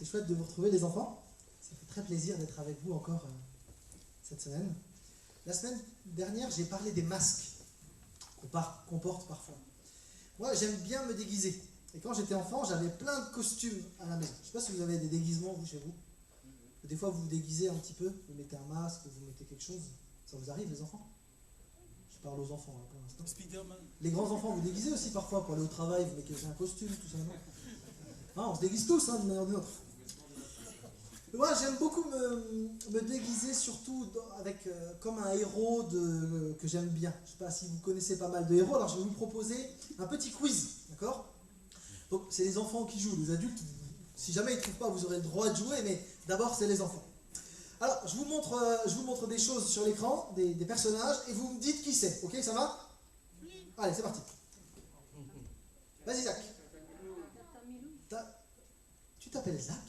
C'est chouette de vous retrouver les enfants. Ça fait très plaisir d'être avec vous encore cette semaine. La semaine dernière, j'ai parlé des masques qu'on porte parfois. Moi, j'aime bien me déguiser. Et quand j'étais enfant, j'avais plein de costumes à la maison. Je ne sais pas si vous avez des déguisements, vous, chez vous. Des fois, vous vous déguisez un petit peu. Vous mettez un masque, vous mettez quelque chose. Ça vous arrive, les enfants? Je parle aux enfants, pour l'instant. Spider-Man. Les grands enfants, vous déguisez aussi parfois pour aller au travail. Vous mettez un costume, tout ça. Non, on se déguise tous, d'une manière ou d'une autre. Moi, j'aime beaucoup me déguiser, surtout avec, comme un héros que j'aime bien. Je ne sais pas si vous connaissez pas mal de héros, alors je vais vous proposer un petit quiz, d'accord? Donc, c'est les enfants qui jouent, les adultes, si jamais ils ne trouvent pas, vous aurez le droit de jouer, mais d'abord, c'est les enfants. Alors, je vous montre des choses sur l'écran, des personnages, et vous me dites qui c'est, ok? Ça va? Allez, c'est parti. Vas-y, Zach. Tu t'appelles Zach?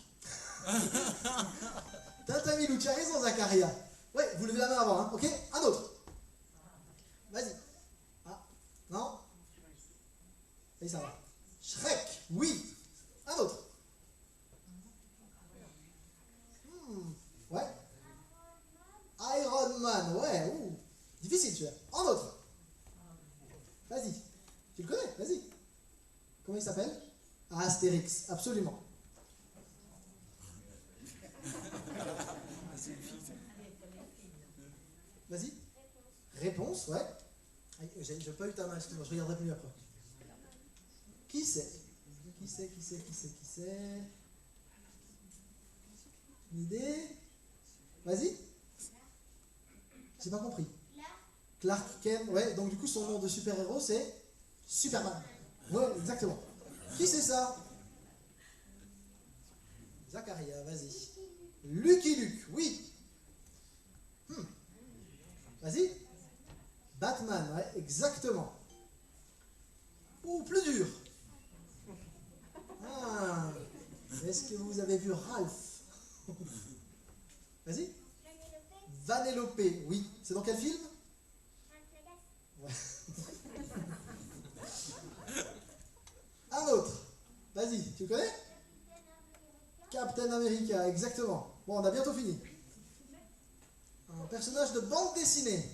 Tintamilou, tu as raison, Zacharia. Ouais, vous levez la main avant, hein, ok? Un autre. Vas-y. Ah, non? Et ça va. Shrek, oui. Un autre. Ouais. Iron Man, ouais. Ouh. Difficile, tu vois. Un autre. Vas-y. Tu le connais? Vas-y. Comment il s'appelle? Astérix, absolument. Vas-y. Réponse, ouais. J'ai pas eu ta main, excuse-moi, je regarderai plus après. Qui c'est? Qui c'est? Une idée? Vas-y. J'ai pas compris. Clark Kent, ouais, donc du coup son nom de super-héros c'est Superman. Ouais, exactement. Qui c'est ça? Zacharia, vas-y. Lucky Luke, oui. Vas-y. Batman, ouais, exactement. Ou plus dur. Ah, est-ce que vous avez vu Ralph? Vas-y. Vanellope, oui. C'est dans quel film? Ouais. Un autre. Vas-y, tu connais? Captain America, exactement. Bon, on a bientôt fini. Un personnage de bande dessinée.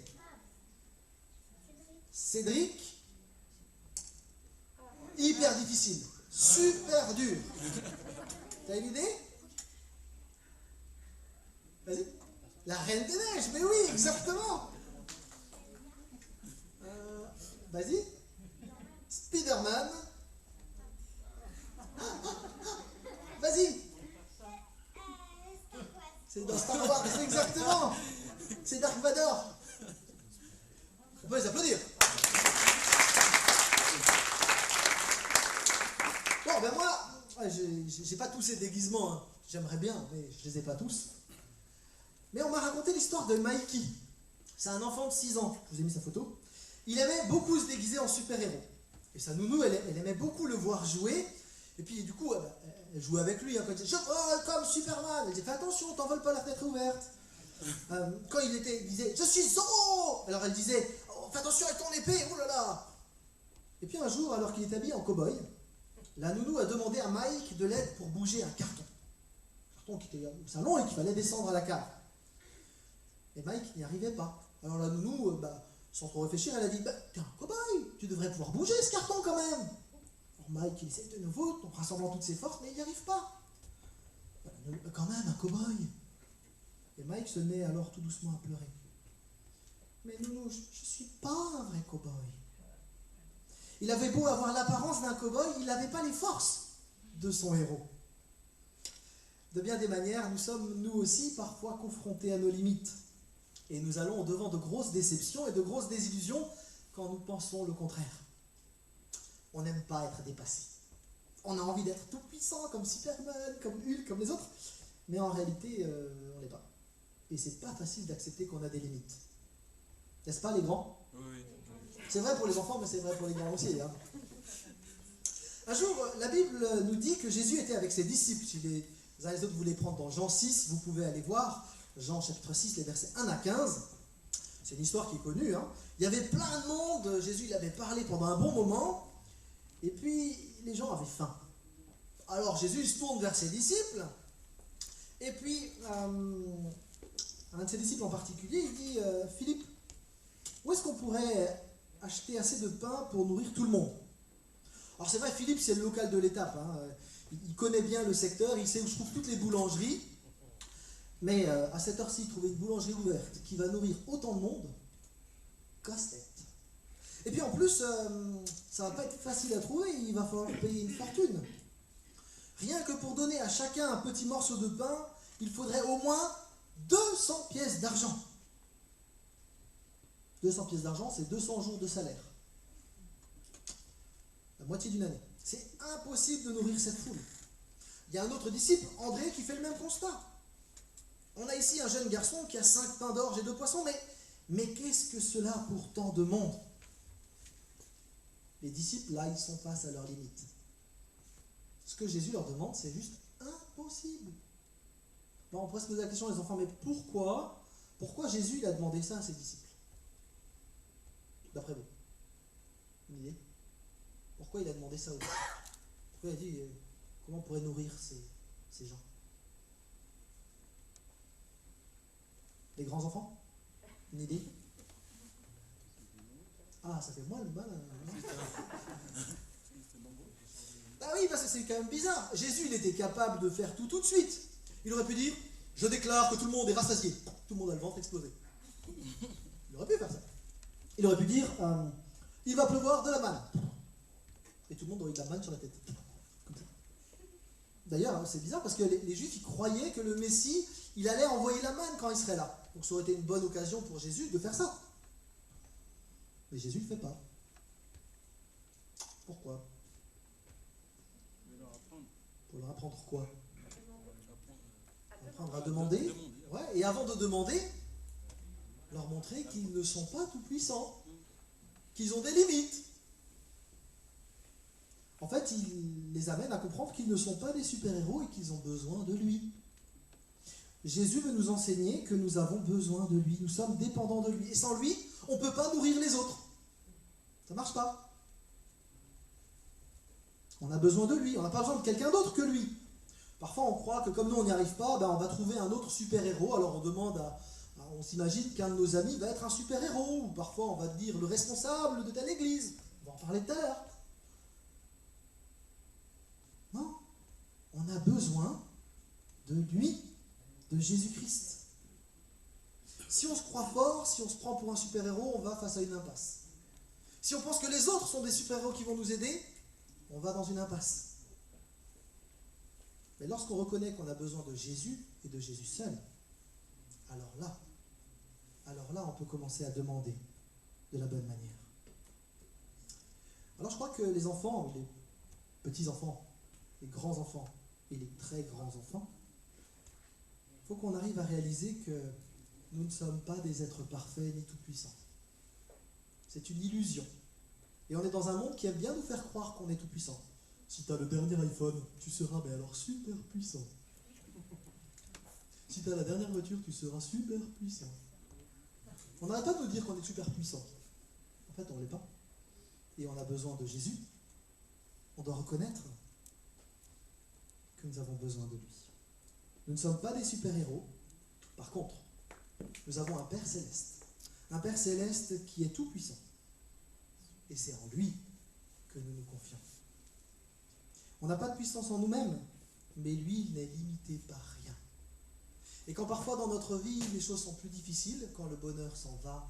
Cédric. Hyper difficile. Super dur. T'as une idée? Vas-y. La Reine des Neiges, mais oui, exactement. Vas-y. Spider-Man. Vas-y. C'est dans Star Wars, c'est exactement. C'est Dark Vador. On peut les applaudir. Bon, ben moi, j'ai pas tous ces déguisements. Hein. J'aimerais bien, mais je les ai pas tous. Mais on m'a raconté l'histoire de Mikey. C'est un enfant de 6 ans. Je vous ai mis sa photo. Il aimait beaucoup se déguiser en super-héros. Et sa nounou, elle aimait beaucoup le voir jouer. Et puis du coup, elle jouait avec lui. Hein, quand il disait « Je vole comme Superman !» Elle disait « Fais attention, t'envoles pas la fenêtre ouverte !» Quand il disait « Je suis Zorro !» Alors elle disait oh, « Fais attention avec ton épée, oh là là !» Et puis un jour, alors qu'il est habillé en cow-boy, la nounou a demandé à Mike de l'aide pour bouger un carton. Un carton qui était au salon et qu'il fallait descendre à la cave. Et Mike n'y arrivait pas. Alors la nounou, sans trop réfléchir, elle a dit « T'es un cow-boy, tu devrais pouvoir bouger ce carton quand même !» Alors Mike, il essaie de nouveau, en rassemblant toutes ses forces, mais il n'y arrive pas. Quand même, un cow-boy. Et Mike se met alors tout doucement à pleurer. Mais nounou, je ne suis pas un vrai cow-boy. Il avait beau avoir l'apparence d'un cow-boy, il n'avait pas les forces de son héros. De bien des manières, nous sommes nous aussi parfois confrontés à nos limites. Et nous allons au-devant de grosses déceptions et de grosses désillusions quand nous pensons le contraire. On n'aime pas être dépassé. On a envie d'être tout puissant comme Superman, comme Hulk, comme les autres. Mais en réalité, on n'est pas. Et c'est pas facile d'accepter qu'on a des limites. N'est-ce pas les grands? Oui. C'est vrai pour les enfants, mais c'est vrai pour les grands aussi. Hein. Un jour, la Bible nous dit que Jésus était avec ses disciples. Si les uns et les autres voulaient prendre dans Jean 6, vous pouvez aller voir. Jean chapitre 6, les versets 1 à 15. C'est une histoire qui est connue. Hein. Il y avait plein de monde. Jésus il avait parlé pendant un bon moment. Et puis, les gens avaient faim. Alors Jésus se tourne vers ses disciples Et puis, un de ses disciples en particulier, il dit Philippe, où est-ce qu'on pourrait acheter assez de pain pour nourrir tout le monde? Alors c'est vrai, Philippe, c'est le local de l'étape. Hein. Il connaît bien le secteur, il sait où se trouvent toutes les boulangeries. Mais à cette heure-ci, trouver une boulangerie ouverte qui va nourrir autant de monde, casse-tête. Et puis en plus, ça va pas être facile à trouver, il va falloir payer une fortune. Rien que pour donner à chacun un petit morceau de pain, il faudrait au moins 200 pièces d'argent. 200 pièces d'argent, c'est 200 jours de salaire. La moitié d'une année. C'est impossible de nourrir cette foule. Il y a un autre disciple, André, qui fait le même constat. On a ici un jeune garçon qui a 5 pains d'orge et 2 poissons, mais qu'est-ce que cela pour tant de monde? Les disciples, là, ils sont face à leurs limites. Ce que Jésus leur demande, c'est juste impossible. Bon, on pourrait se poser la question, les enfants, mais pourquoi Jésus il a demandé ça à ses disciples? D'après vous, une idée? Pourquoi il a demandé ça aux disciples? Pourquoi il a dit, comment on pourrait nourrir ces gens? Les grands enfants? Une idée? Ah, ça fait moins le mal. Ah oui, parce que c'est quand même bizarre. Jésus, il était capable de faire tout de suite. Il aurait pu dire, je déclare que tout le monde est rassasié. Tout le monde a le ventre explosé. Il aurait pu faire ça. Il aurait pu dire, il va pleuvoir de la manne. Et tout le monde aurait eu de la manne sur la tête. D'ailleurs, c'est bizarre parce que les Juifs, ils croyaient que le Messie, il allait envoyer la manne quand il serait là. Donc ça aurait été une bonne occasion pour Jésus de faire ça. Mais Jésus ne le fait pas. Pourquoi? Pour leur apprendre quoi? Apprendre à demander. Ouais, et avant de demander, leur montrer qu'ils ne sont pas tout puissants, qu'ils ont des limites. En fait, il les amène à comprendre qu'ils ne sont pas des super-héros et qu'ils ont besoin de lui. Jésus veut nous enseigner que nous avons besoin de lui, nous sommes dépendants de lui. Et sans lui, on ne peut pas nourrir les autres. Ça ne marche pas. On a besoin de lui, on n'a pas besoin de quelqu'un d'autre que lui. Parfois on croit que comme nous on n'y arrive pas, on va trouver un autre super-héros, alors on demande on s'imagine qu'un de nos amis va être un super-héros, ou parfois on va dire le responsable de telle église. On va en parler tout à l'heure. Non, on a besoin de lui, de Jésus-Christ. Si on se croit fort, si on se prend pour un super-héros, on va face à une impasse. Si on pense que les autres sont des super-héros qui vont nous aider, on va dans une impasse. Mais lorsqu'on reconnaît qu'on a besoin de Jésus et de Jésus seul, alors là, on peut commencer à demander de la bonne manière. Alors je crois que les enfants, les petits-enfants, les grands-enfants et les très grands-enfants, il faut qu'on arrive à réaliser que nous ne sommes pas des êtres parfaits ni tout-puissants. C'est une illusion. Et on est dans un monde qui aime bien nous faire croire qu'on est tout-puissant. Si tu as le dernier iPhone, tu seras mais alors super puissant. Si tu as la dernière voiture, tu seras super puissant. On n'arrête pas de nous dire qu'on est super puissant. En fait, on ne l'est pas. Et on a besoin de Jésus. On doit reconnaître que nous avons besoin de lui. Nous ne sommes pas des super-héros. Par contre, nous avons un Père céleste. Un Père céleste qui est tout puissant. Et c'est en lui que nous nous confions. On n'a pas de puissance en nous-mêmes, mais lui, il n'est limité par rien. Et quand parfois dans notre vie, les choses sont plus difficiles, quand le bonheur s'en va,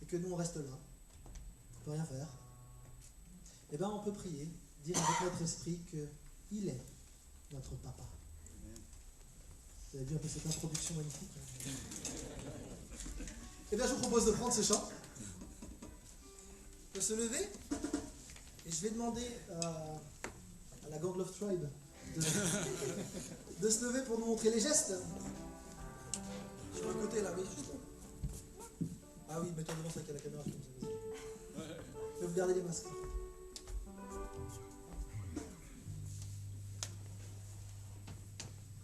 et que nous on reste là, on ne peut rien faire, eh bien on peut prier, dire avec notre esprit qu'il est notre papa. Vous avez vu un peu cette introduction magnifique? Eh bien je vous propose de prendre ce chant, de se lever, et je vais demander à la Gang Love Tribe de se lever pour nous montrer les gestes. Sur le côté là, mais juste là. Ah oui, mets-toi devant ça qu'il y a la caméra. Je vais vous garder les masques.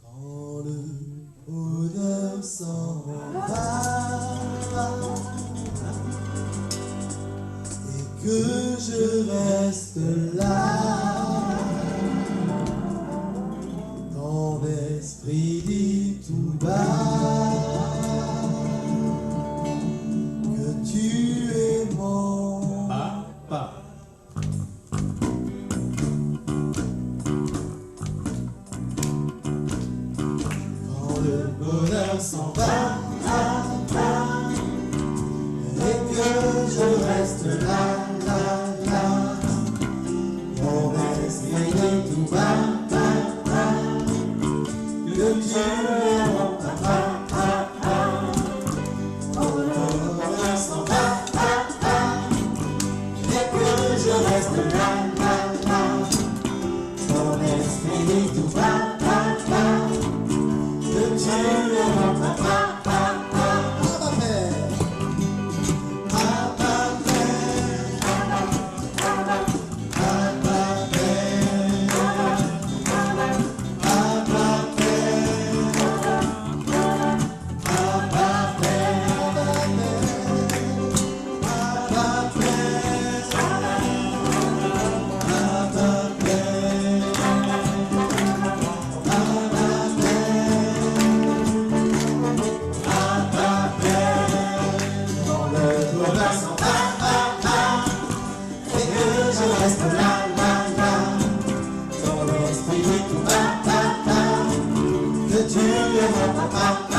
Quand le bonheur s'en va et que je reste là, dans bonheur s'en va, et que je reste là, là, là. Mon esprit est tout bas, que Dieu est mon papa. Mon bonheur s'en va, et que je reste là, là, là. Mon esprit est tout bas, que Dieu est mon papa. Que Dieu est mon papa.